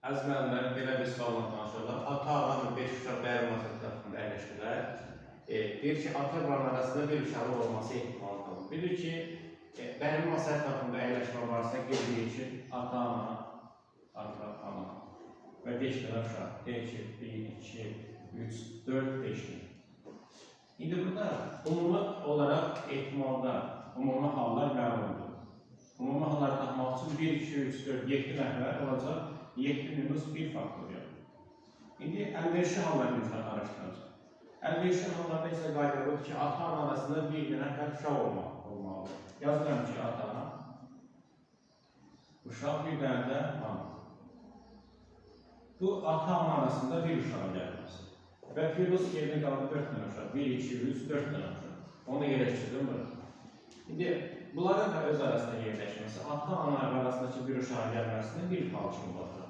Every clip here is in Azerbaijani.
Əziz müəllimlərim, belə bir sualla tanışırlar. Ata-ana və 5 uşaq bəyənməsi tərəfində əyləşdilər. Deyir ki, ata və ana arasında bir uşağın olması ehtimalı qalır. Bilir ki, bəyənmə masaya tərəfində əyləşmə varsa, qeyd edir ki, ata-ana və 5 dənə uşaq. Deyir ki, 1, 2, 3, 4, 5 dənə. İndi burada ümumi olaraq ehtimalda, ümumi hallar məlumdur. Ümumi halları tapmaq üçün 1, 2, 3, 4, 7 nəfər olacaq. 7 minus 1 faktorial. İndi əlverişli hallarını bizdən araşdıracaq. Əlverişli hallarda isə qayda budur ki, ata-ana arasında bir nəfər uşaq olmalıdır. Yazıram ki, ata-ana, uşaq bir dənə də ana. Bu, ata-ana arasında bir uşaq gəlməsi. Və plus yerdə qaldı 4 dənə uşaq. 1, 2, 3, 4 dənə uşaq. Onu yerləşdirdim burada. İndi, bunların da öz arasında yerləşməsi, ata-ana arasındakı bir uşaq gəlməsini bir hal kimi baxır.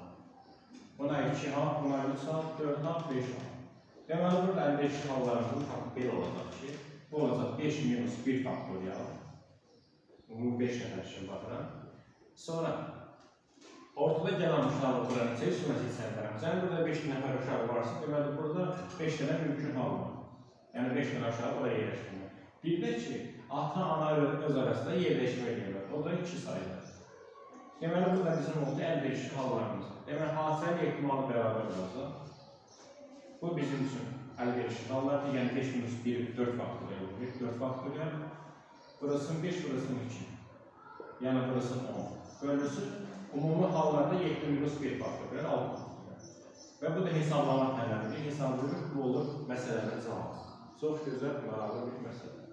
Buna 2 hal, buna 3 hal, 4 hal, 5 hal. Deməli, burada əlverişli hallarımızın belə olacaq ki, bu olacaq 5 minus 1 faktorial. Bunu 5 nəfər üçün baxıram. Sonra, ortada gələn uşağı buranı çək, sonra seçənlərəm. Sənin burada 5 nəfər uşağı varsa, deməli, burada 5 dənə mümkün hal var. Yəni, 5 dənə uşağı buraya yerləşdirmək. Bir də ki, ata-ana öz arasında yerləşmə edirlər. O da 2 sayıdır. Deməli, burada bizim oldu əlverişli hallarımız. Deməli, hadisəli ehtimalı bərabər olacaq. Bu bizim üçün əlverişli hallardır. Yəni, 5 minus 1, 4 faktorial olur. 4 faktorial. Burasının 5, burasının 2. Yəni, burasının 10. Bölünsün, ümumi hallarda 7 minus 1 faktorial 6 faktorial. Və bu da hesablama tələbidir. Hesablayır, bu olur məsələnin cavabı. Çox gözəl, maraqlı bir məsələ.